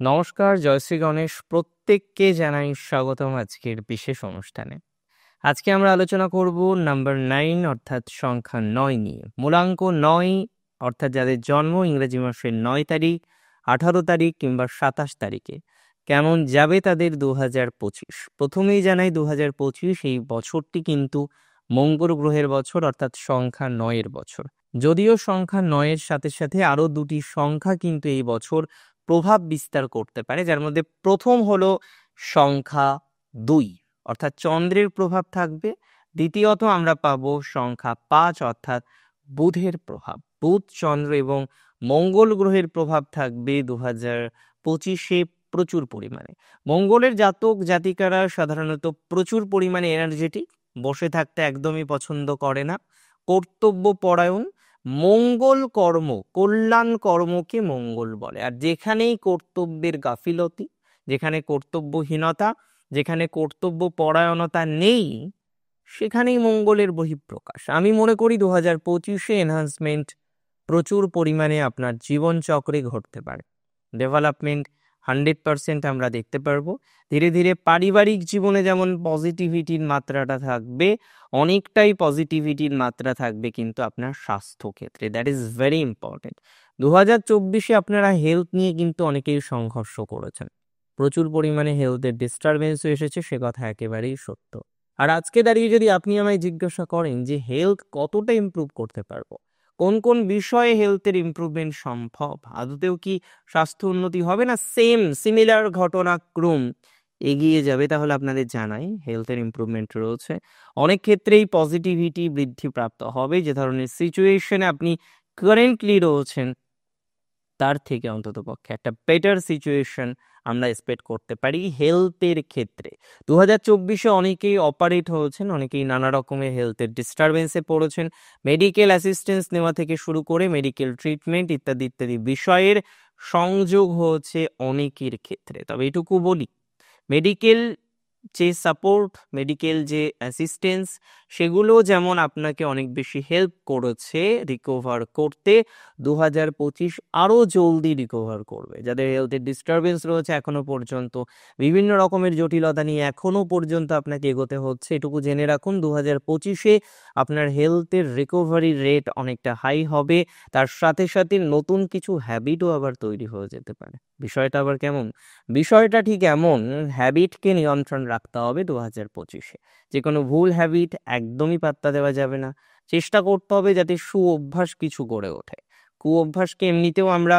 নমস্কার, জয়শ্রী গণেশ। প্রত্যেককে জানাই স্বাগতম আজকের বিশেষ অনুষ্ঠানে। আজকে আমরা আলোচনা করব নাম্বার 9 অর্থাৎ সংখ্যা 9 নিয়ে। মূলাঙ্ক 9 অর্থাৎ যাদের জন্ম ইংরেজি মাসের 9 তারিখ, 18 তারিখ কিংবা 27 তারিখে কেমন যাবে তাদের 2025। প্রথমেই জানাই 2025 এই বছরটি কিন্তু মঙ্গল গ্রহের বছর অর্থাৎ সংখ্যা 9 এর বছর। যদিও সংখ্যা 9 এর সাথে সাথে আরো দুটি সংখ্যা কিন্তু এই বছর প্রভাব বিস্তার করতে পারে, যার মধ্যে প্রথম হলো সংখ্যা 2 অর্থাৎ চন্দ্রের প্রভাব থাকবে। দ্বিতীয়ত আমরা পাবো সংখ্যা 5 অর্থাৎ বুধের প্রভাব। বুধ, চন্দ্র এবং মঙ্গল গ্রহের প্রভাব থাকবে 2025-এ প্রচুর পরিমাণে। মঙ্গলের জাতক জাতিকারা সাধারণত প্রচুর পরিমাণে এনার্জেটিক, বসে থাকতে একদমই পছন্দ করে না, কর্তব্য পরায়ণ। মঙ্গল কর্ম, কল্যাণ কর্মকে মঙ্গল বলে। আর যেখানেই কর্তব্যের গাফিলতি, যেখানে কর্তব্যহীনতা, যেখানে কর্তব্য পরায়ণতা নেই, সেখানেই মঙ্গলের বহিঃপ্রকাশ। আমি মনে করি 2025-এ এনহান্সমেন্ট প্রচুর পরিমাণে আপনার জীবন চক্রে ঘটতে পারে। ডেভেলপমেন্ট 100% আমরা দেখতে পারবো। ধীরে ধীরে পারিবারিক জীবনে যেমন পজিটিভিটির মাত্রাটা থাকবে, অনেকটাই পজিটিভিটির মাত্রা থাকবে কিন্তু আপনার স্বাস্থ্য ক্ষেত্রে। That is very important. 2024-এ আপনারা হেলথ নিয়ে কিন্তু অনেকেই সংঘর্ষ করেছেন, প্রচুর পরিমাণে হেলথের ডিস্টারবেন্সও এসেছে, সে কথা একেবারেই সত্য। আর আজকে দাঁড়িয়ে যদি আপনি আমায় জিজ্ঞাসা করেন যে হেলথ কতটা ইমপ্রুভ করতে পারবো, কোন কোন বিষয়ে হেলথের ইমপ্রুভমেন্ট সম্ভব, আদতেও কি স্বাস্থ্য উন্নতি হবে না সিমিলার ঘটনাক্রম এগিয়ে যাবে, তাহলে আপনাদের জানাই হেলথের ইমপ্রুভমেন্ট রয়েছে। অনেক ক্ষেত্রেই পজিটিভিটি বৃদ্ধি প্রাপ্ত হবে। যে ধরনের সিচুয়েশনে আপনি কারেন্টলি রয়েছেন তার থেকে অন্তত পক্ষে একটা বেটার সিচুয়েশন আমরা এক্সপেক্ট করতে পারি হেলথের ক্ষেত্রে। 2024-এ অনেকেই অপারেট হয়েছেন, অনেকেই নানা রকমের হেলথের ডিস্টারবেন্সে পড়েছেন। মেডিকেল অ্যাসিস্ট্যান্স নেওয়া থেকে শুরু করে মেডিকেল ট্রিটমেন্ট ইত্যাদি ইত্যাদি বিষয়ের সংযোগ হচ্ছে অনেকের ক্ষেত্রে। তবে এটুকু বলি, মেডিকেল যে সাপোর্ট, মেডিকেল যে অ্যাসিস্ট্যান্স, সেগুলো যেমন আপনাকে অনেক বেশি হেল্প করেছে রিকভার করতে, 2025 আরও জলদি রিকভার করবে। যাদের হেলথের ডিস্টারবেন্স রয়েছে এখনো পর্যন্ত, বিভিন্ন রকমের জটিলতা নিয়ে এখনো পর্যন্ত আপনাকে এগোতে হচ্ছে, এটুকু জেনে রাখুন 2025-এ আপনার হেলথের রিকভারি রেট অনেকটা হাই হবে। তার সাথে সাথে নতুন কিছু হ্যাবিটও আবার তৈরি হয়ে যেতে পারে। বিষয়টা আবার কেমন? বিষয়টা ঠিক এমন, হ্যাবিটকে নিয়ন্ত্রণ রাখতে হবে 2025-এ। যে কোনো ভুল হ্যাবিট একদমই পাত্তা দেওয়া যাবে না। চেষ্টা করতে হবে যাতে সুঅভ্যাস কিছু গড়ে ওঠে। কুঅভ্যাসকে এমনিতেও আমরা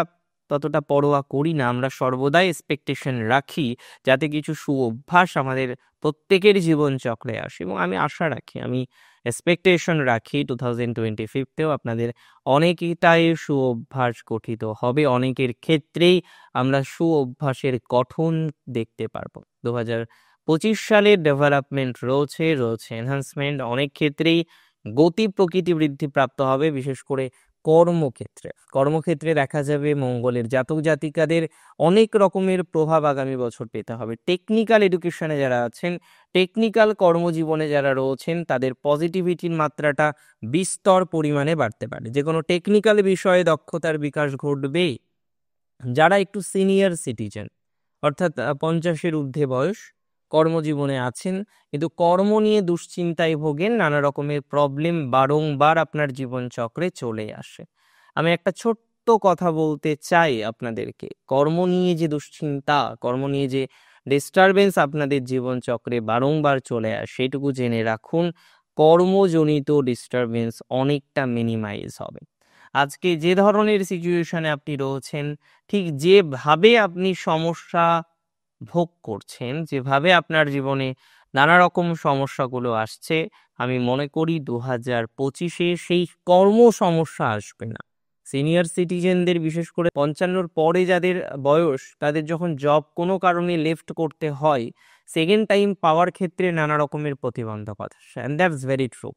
ততটা পরোয়া করি না, আমরা সর্বদাই এক্সপেকটেশন রাখি যাতে কিছু সুঅভ্যাস আমাদের প্রত্যেকের জীবন চক্রে আসে, এবং আমি আশা রাখি, আমি এক্সপেকটেশন রাখি 2025-তেও আপনাদের অনেকটাই সুঅভ্যাস গঠিত হবে। অনেকের ক্ষেত্রেই আমরা সুঅভ্যাসের গঠন দেখতে পারবো। 2025 সালের ডেভেলপমেন্ট রয়েছে এনহান্সমেন্ট, অনেক ক্ষেত্রেই গতি প্রকৃতি বৃদ্ধি প্রাপ্ত হবে। বিশেষ করে কর্মক্ষেত্রে দেখা যাবে মঙ্গলের জাতক জাতিকাদের অনেক রকমের প্রভাব আগামী বছর পেতে হবে। টেকনিক্যাল এডুকেশনে যারা আছেন, টেকনিক্যাল কর্মজীবনে যারা রয়েছেন, তাদের পজিটিভিটির মাত্রাটা বিস্তর পরিমাণে বাড়তে পারে। যে কোনো টেকনিক্যাল বিষয়ে দক্ষতার বিকাশ ঘটবে। যারা একটু সিনিয়র সিটিজেন অর্থাৎ 50-এর ঊর্ধ্বে বয়স, কর্মজীবনে আছেন কিন্তু কর্ম নিয়ে দুশ্চিন্তায় ভোগেন, নানা রকমের প্রবলেম বারংবার আপনার জীবন চক্রে চলে আসে, আমি একটা ছোট্ট কথা বলতে চাই আপনাদেরকে। কর্ম নিয়ে যে দুশ্চিন্তা, কর্ম নিয়ে যে ডিস্টারবেন্স আপনাদের জীবন চক্রে বারংবার চলে আসে, এটুকু জেনে রাখুন কর্মজনিত ডিস্টারবেন্স অনেকটা মিনিমাইজ হবে। আজকে যে ধরনের সিচুয়েশনে আপনি রয়েছেন, ঠিক যেভাবে আপনি সমস্যা ভোগ করছেন, যেভাবে আপনার জীবনে নানা রকম সমস্যাগুলো আসছে, আমি মনে করি 2025-এ সেই কর্ম সমস্যা আসবে না। সিনিয়র সিটিজেনদের, বিশেষ করে 55-র পরে যাদের বয়স, তাদের যখন জব কোনো কারণে লেফট করতে হয়, সেকেন্ড টাইম পাওয়ার ক্ষেত্রে নানা রকমের প্রতিবন্ধকতা, and that's very true.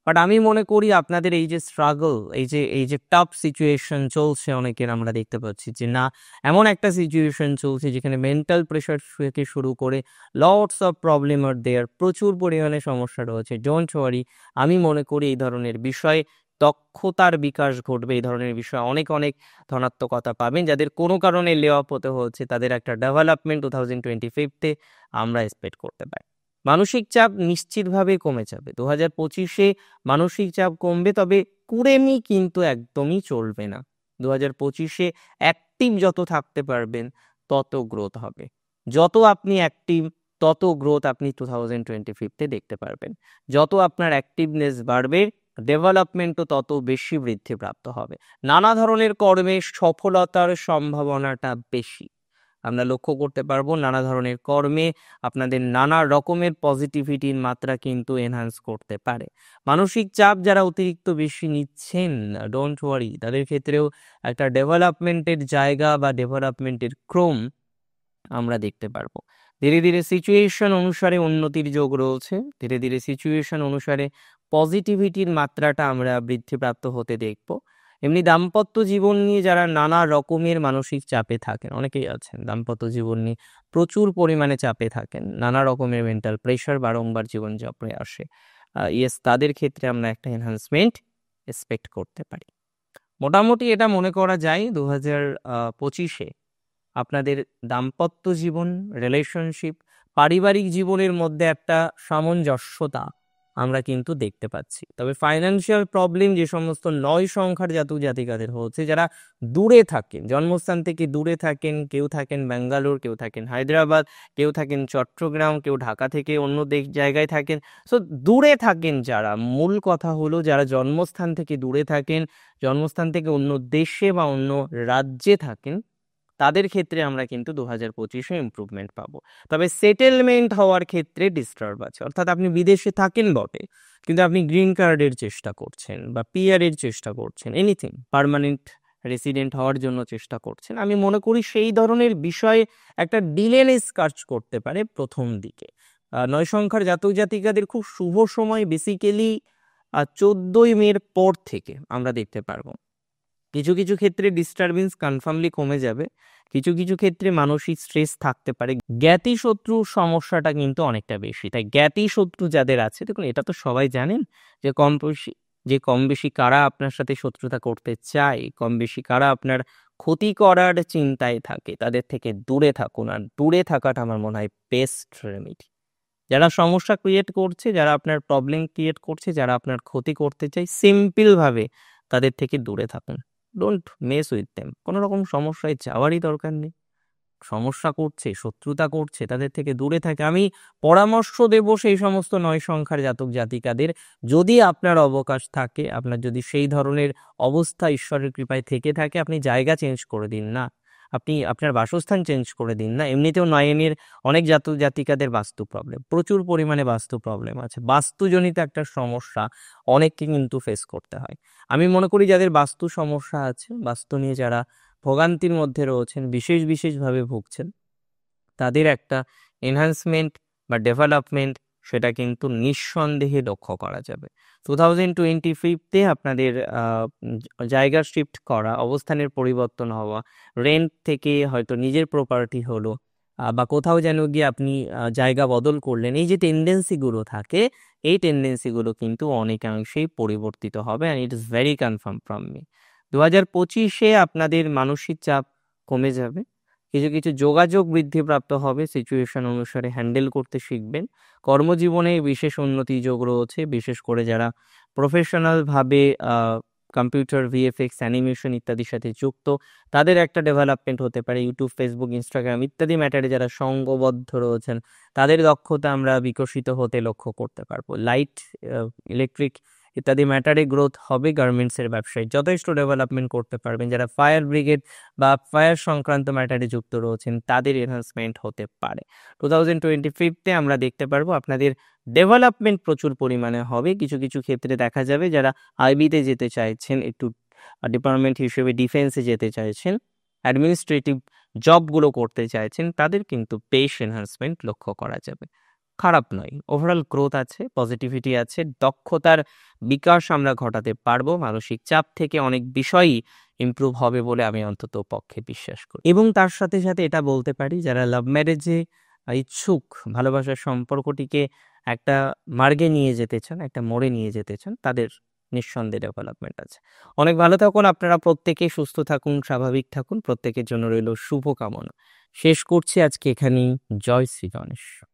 But আমি মনে করি আপনাদের এই যে স্ট্রাগল, এই যে টাফ সিচুয়েশন চলছে অনেকের, আমরা দেখতে পাচ্ছি যে না, এমন একটা সিচুয়েশন চলছে যেখানে মেন্টাল প্রেশার থেকে শুরু করে লটস অফ প্রবলেম আর দেয়ার, প্রচুর পরিমাণে সমস্যা রয়েছে। ডোন্ট ওয়ারি, আমি মনে করি এই ধরনের বিষয় দক্ষতার বিকাশ ঘটবে, এই ধরনের বিষয়ে অনেক অনেক ধনাত্মকতা পাবেন। যাদের কোনো কারণে লে অফ হতে হচ্ছে তাদের একটা ডেভেলপমেন্ট 2025-তে আমরা এক্সপেক্ট করতে পারি। মানসিক চাপ নিশ্চিতভাবে কমে যাবে 2025-এ। মানসিক চাপ কমবে, তবে কুড়েমি কিন্তু একদমই চলবে না। 2025-এ অ্যাক্টিভ যত থাকতে পারবেন তত গ্রোথ হবে। যত আপনি অ্যাক্টিভ তত গ্রোথ আপনি 2025-তে দেখতে পারবেন। যত আপনার অ্যাক্টিভনেস বাড়বে ডেভেলপমেন্টও তত বেশি বৃদ্ধিপ্রাপ্ত হবে। নানা ধরনের কর্মে সফলতার সম্ভাবনাটা বেশি। আমরা লক্ষ্য করতে পারবো নানা ধরনের কর্মে আপনাদের নানা রকমের পজিটিভিটির মাত্রা কিন্তু এনহান্স করতে পারে। মানসিক চাপ যারা অতিরিক্ত বেশি নিচ্ছেন, ডোন্ট ওয়ারি, তাদের ক্ষেত্রেও একটা ডেভেলপমেন্টের জায়গা বা ডেভেলপমেন্টের ক্রম আমরা দেখতে পারবো। ধীরে ধীরে সিচুয়েশন অনুসারে উন্নতির যোগ রয়েছে। ধীরে ধীরে সিচুয়েশন অনুসারে পজিটিভিটির মাত্রাটা আমরা বৃদ্ধিপ্রাপ্ত হতে দেখব। এমনি দাম্পত্য জীবন নিয়ে যারা নানা রকমের মানসিক চাপে থাকেন, অনেকেই আছেন দাম্পত্য জীবন নিয়ে প্রচুর পরিমাণে চাপে থাকেন, নানা রকমের মেন্টাল প্রেশার বারংবার জীবনযাপনে আসে, ইয়েস, তাদের ক্ষেত্রে আমরা একটা এনহান্সমেন্ট এক্সপেক্ট করতে পারি। মোটামুটি এটা মনে করা যায় 2025-এ আপনাদের দাম্পত্য জীবন, রিলেশনশিপ, পারিবারিক জীবনের মধ্যে একটা সামঞ্জস্যতা আমরা কিন্তু দেখতে পাচ্ছি। তবে ফাইন্যান্সিয়াল প্রবলেম যে সমস্ত 9 সংখ্যার জাতক জাতিকাদের হচ্ছে, যারা দূরে থাকেন, জন্মস্থান থেকে দূরে থাকেন, কেউ থাকেন ব্যাঙ্গালোর, কেউ থাকেন হায়দ্রাবাদ, কেউ থাকেন চট্টগ্রাম, কেউ ঢাকা থেকে অন্য জায়গায় থাকেন, সো দূরে থাকেন যারা, মূল কথা হলো যারা জন্মস্থান থেকে দূরে থাকেন, জন্মস্থান থেকে অন্য দেশে বা অন্য রাজ্যে থাকেন, তাদের ক্ষেত্রে আমরা কিন্তু 2025-এ ইমপ্রুভমেন্ট পাবো। তবে সেটেলমেন্ট হওয়ার ক্ষেত্রে ডিস্টার্ব আছে, অর্থাৎ আপনি বিদেশে থাকেন বটে, কিন্তু আপনি গ্রিন কার্ডের চেষ্টা করছেন বা পিআর এর চেষ্টা করছেন, এনিথিং পার্মানেন্ট রেসিডেন্ট হওয়ার জন্য চেষ্টা করছেন, আমি মনে করি সেই ধরনের বিষয়ে একটা ডিলেনেস কাজ করতে পারে প্রথম দিকে। 9 সংখ্যার জাতক জাতিকাদের খুব শুভ সময় বেসিক্যালি 14ই মের পর থেকে আমরা দেখতে পারবো। কিছু কিছু ক্ষেত্রে ডিস্টারবেন্স কনফার্মলি কমে যাবে, কিছু কিছু ক্ষেত্রে মানসিক স্ট্রেস থাকতে পারে। জ্ঞাতি শত্রুর সমস্যাটা কিন্তু অনেকটা বেশি, তাই জ্ঞাতি শত্রু যাদের আছে, দেখুন এটা তো সবাই জানেন যে কম বেশি কারা আপনার সাথে শত্রুতা করতে চায়, কম বেশি কারা আপনার ক্ষতি করার চিন্তায় থাকে, তাদের থেকে দূরে থাকুন। আর দূরে থাকাটা আমার মনে হয় বেস্ট রেমেডি। যারা সমস্যা ক্রিয়েট করছে, যারা আপনার প্রবলেম ক্রিয়েট করছে, যারা আপনার ক্ষতি করতে চায়, সিম্পল ভাবে তাদের থেকে দূরে থাকুন। Don't mess with them. কোনো রকম সমস্যায় যাওয়ারই দরকার নেই। সমস্যা করছে, শত্রুতা করছে, তাদের থেকে দূরে থাকে। আমি পরামর্শ দেব সেই সমস্ত 9 সংখ্যার জাতক জাতিকাদের, যদি আপনার অবকাশ থাকে, আপনার যদি সেই ধরনের অবস্থা ঈশ্বরের কৃপায় থেকে থাকে, আপনি জায়গা চেঞ্জ করে দিন না, আপনি আপনার বাসস্থান চেঞ্জ করে দিন না। এমনিতেও 9-এর অনেক জাতক জাতিকাদের বাস্তু প্রবলেম, প্রচুর পরিমাণে বাস্তু প্রবলেম আছে, বাস্তুজনিত একটা সমস্যা অনেককে কিন্তু ফেস করতে হয়। আমি মনে করি যাদের বাস্তু সমস্যা আছে, বাস্তু নিয়ে যারা ভোগান্তির মধ্যে রয়েছেন, বিশেষভাবে ভুগছেন, তাদের একটা এনহান্সমেন্ট বা ডেভেলপমেন্ট সেটা কিন্তু নিঃসন্দেহে লক্ষ্য করা যাবে। 2025-তে আপনাদের জায়গা শিফট করা, অবস্থানের পরিবর্তন হওয়া, রেন্ট থেকে হয়তো নিজের প্রপার্টি হলো, বা কোথাও যেন গিয়ে আপনি জায়গা বদল করলেন, এই যে টেন্ডেন্সিগুলো থাকে, এই টেন্ডেন্সিগুলো কিন্তু অনেকাংশেই পরিবর্তিত হবে, and it is very confirm from me. 2025-এ আপনাদের মানসিক চাপ কমে যাবে, কিছু কিছু যোগাযোগ বৃদ্ধিপ্রাপ্ত হবে, সিচুয়েশন অনুসারে হ্যান্ডেল করতে শিখবেন। কর্মজীবনে বিশেষ উন্নতি যোগ রয়েছে, বিশেষ করে যারা প্রফেশনালভাবে কম্পিউটার, ভিএফএক্স, অ্যানিমেশন ইত্যাদির সাথে যুক্ত, তাদের একটা ডেভেলপমেন্ট হতে পারে। ইউটিউব, ফেসবুক, ইনস্টাগ্রাম ইত্যাদি ম্যাটারে যারা সঙ্গবদ্ধ রয়েছেন, তাদের দক্ষতা আমরা বিকশিত হতে লক্ষ্য করতে পারবো। লাইট, ইলেকট্রিক ইত্যাদি ম্যাটারে গ্রোথ হবে। গার্মেন্টসের ব্যবসায় যথেষ্ট ডেভেলপমেন্ট করতে পারবেন। যারা ফায়ার ব্রিগেড বা ফায়ার সংক্রান্ত ম্যাটারে যুক্ত রয়েছেন, তাদের এনহান্সমেন্ট হতে পারে। 2025-তে আমরা দেখতে পারবো আপনাদের ডেভেলপমেন্ট প্রচুর পরিমাণে হবে। কিছু কিছু ক্ষেত্রে দেখা যাবে যারা আইবিতে যেতে চাইছেন, একটু ডিপার্টমেন্ট হিসেবে ডিফেন্সে যেতে চাইছেন, অ্যাডমিনিস্ট্রেটিভ জবগুলো করতে চাইছেন, তাদের কিন্তু বেশ এনহান্সমেন্ট লক্ষ্য করা যাবে। খারাপ নয়, ওভারঅল গ্রোথ আছে, পজিটিভিটি আছে, দক্ষতার বিকাশ আমরা ঘটাতে পারবো। মানসিক চাপ থেকে অনেক বিষয়ই ইমপ্রুভ হবে বলে আমি অন্তত পক্ষে বিশ্বাস করি। এবং তার সাথে সাথে এটা বলতে পারি, যারা লাভ ম্যারেজে ইচ্ছুক, ভালোবাসার সম্পর্কটিকে একটা মার্গে নিয়ে যেতে চান, একটা মোড়ে নিয়ে যেতে চান, তাদের নিঃসন্দেহে ডেভেলপমেন্ট আছে। অনেক ভালো থাকুন আপনারা, প্রত্যেকে সুস্থ থাকুন, স্বাভাবিক থাকুন, প্রত্যেকের জন্য রইল শুভকামনা। শেষ করছি আজকে এখানেই। জয় শ্রী গণেশ।